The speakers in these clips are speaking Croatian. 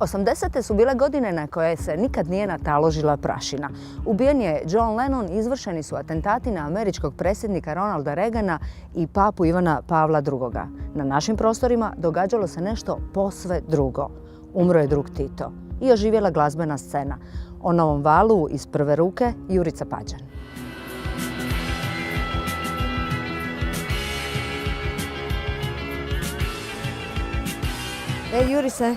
80. su bile godine na koje se nikad nije nataložila prašina. Ubijen je John Lennon, izvršeni su atentati na američkog predsjednika Ronalda Reagana i papu Ivana Pavla II. Na našim prostorima događalo se nešto posve drugo. Umro je drug Tito i oživjela glazbena scena. O novom valu iz prve ruke Jurica Pađan. Jurice,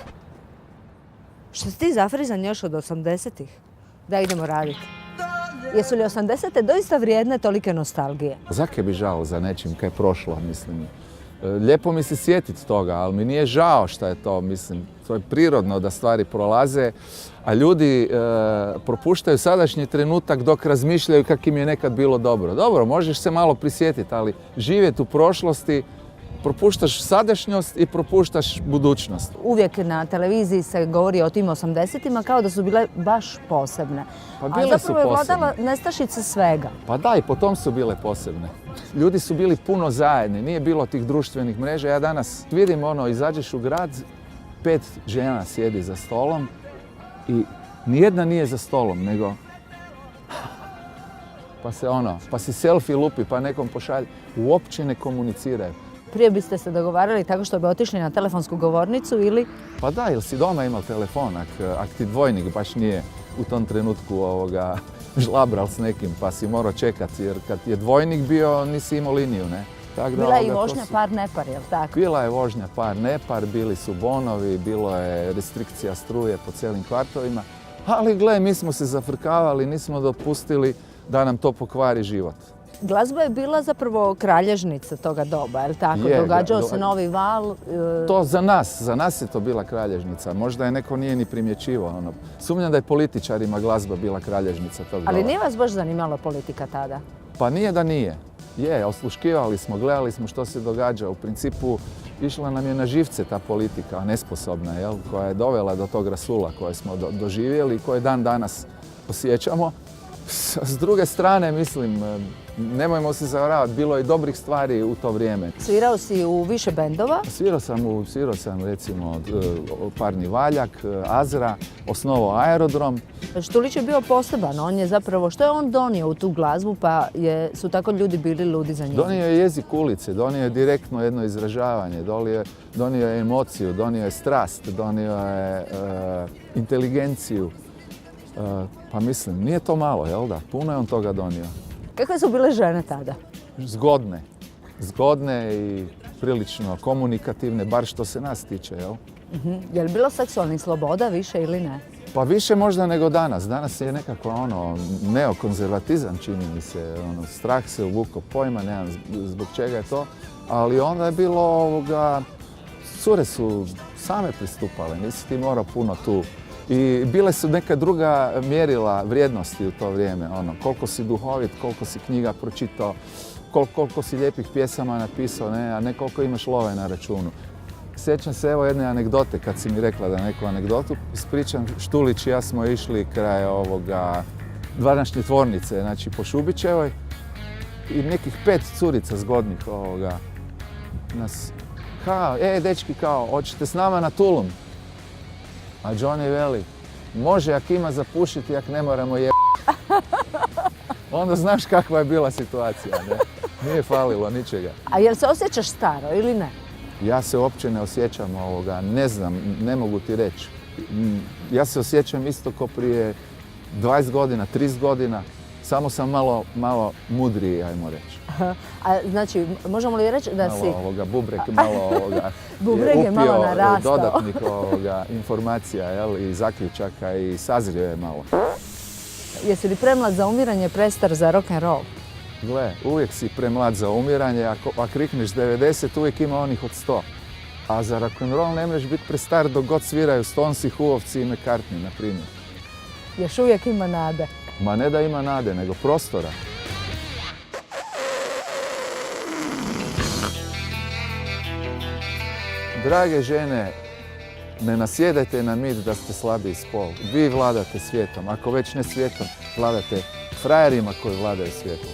što si ti zafrizan još od 80-ih? Da idemo raditi. Jesu li 80-te doista vrijedne tolike nostalgije? Zake bi žao za nečim kaj je prošlo, mislim. Lijepo mi se sjetiti toga, ali mi nije žao šta je to, mislim. To je prirodno da stvari prolaze, a ljudi propuštaju sadašnji trenutak dok razmišljaju kak im je nekad bilo dobro. Dobro, možeš se malo prisjetiti, ali živjeti u prošlosti, propuštaš sadašnjost i propuštaš budućnost. Uvijek na televiziji se govori o tim 80-ima kao da su bile baš posebne. Pa bile a zapravo je posebne. vladala nestašica svega. Pa da, i po tom su bile posebne. Ljudi su bili puno zajedni, nije bilo tih društvenih mreža. Ja danas vidim izađeš u grad, 5 žena sjedi za stolom i nijedna nije za stolom, nego pa si selfie lupi, pa nekom pošalje. Uopće ne komuniciraju. Prije biste se dogovarali tako što bi otišli na telefonsku govornicu ili? Pa da, ili si doma imao telefon, ak ti dvojnik baš nije u tom trenutku žlabral s nekim, pa si morao čekati, jer kad je dvojnik bio, nisi imao liniju, ne? Bila je i vožnja par-nepar, jel tako? Bila je vožnja par-nepar, bili su bonovi, bilo je restrikcija struje po cijelim kvartovima, ali gle, mi smo se zafrkavali, nismo dopustili da nam to pokvari život. Glazba je bila zapravo kralježnica toga doba, je li tako? Događao se novi val. To za nas je to bila kralježnica. Možda je neko nije ni primjećivao. Sumnjam da je političarima glazba bila kralježnica tog doba. Ali nije vas baš zanimala politika tada? Pa nije da nije. Osluškivali smo, gledali smo što se događa. U principu išla nam je na živce ta politika, nesposobna, koja je dovela do tog rasula koje smo doživjeli i koje dan danas osjećamo. S druge strane, mislim, nemojmo se zavaravati, bilo je dobrih stvari u to vrijeme. Svirao si u više bendova? Svirao sam recimo Parni Valjak, Azra, osnovao Aerodrom. Štulić je bio poseban, on je zapravo, što je on donio u tu glazbu pa su tako ljudi bili ludi za njim? Donio je jezik ulice, donio je direktno jedno izražavanje, donio je emociju, donio je strast, donio je inteligenciju. Pa mislim, nije to malo, jel da? Puno je on toga donio. Kakve su bile žene tada? Zgodne i prilično komunikativne, bar što se nas tiče, jel? Je li bilo seksualnih sloboda više ili ne? Pa više možda nego danas. Danas je nekako neokonzervatizam, čini mi se. Strah se uvukao, pojma, nemam zbog čega je to. Ali onda je bilo cure su same pristupale, nisi ti morao puno tu. I bile su neka druga mjerila vrijednosti u to vrijeme. Koliko si duhovit, koliko si knjiga pročitao, koliko si lijepih pjesama napisao, a ne koliko imaš love na računu. Sjećam se jedne anegdote kad si mi rekla da neku anegdotu ispričam. Štulić i ja smo išli kraj današnje tvornice, znači po Šubićevoj i nekih 5 curica zgodnih nas dečki hoćete s nama na tulum? A Johnny veli, može ak ima za pušiti, ak ne moramo Onda znaš kakva je bila situacija, ne? Nije falilo ničega. A jel se osjećaš staro ili ne? Ja se uopće ne osjećam ne znam, ne mogu ti reći. Ja se osjećam isto kao prije 20 godina, 30 godina, samo sam malo mudriji, ajmo reći. A znači, možemo li reći da si... Bubreg malo Bubreg je malo narastao. Dodatnih informacija i zaključaka i sazrio je malo. Jesi li premlad za umiranje, prestar za rock'n'roll? Gle, uvijek si premlad za umiranje, ako rikneš 90, uvijek ima onih od 100. A za rock'n'roll ne možeš biti prestar dok god sviraju Stonesi, Whovovci i McCartney, na primjer. Još uvijek ima nade. Ma ne da ima nade, nego prostora. Drage žene, ne nasjedajte na mit da ste slabiji spol. Vi vladate svijetom. Ako već ne svijetom, vladate frajerima koji vladaju svijetom.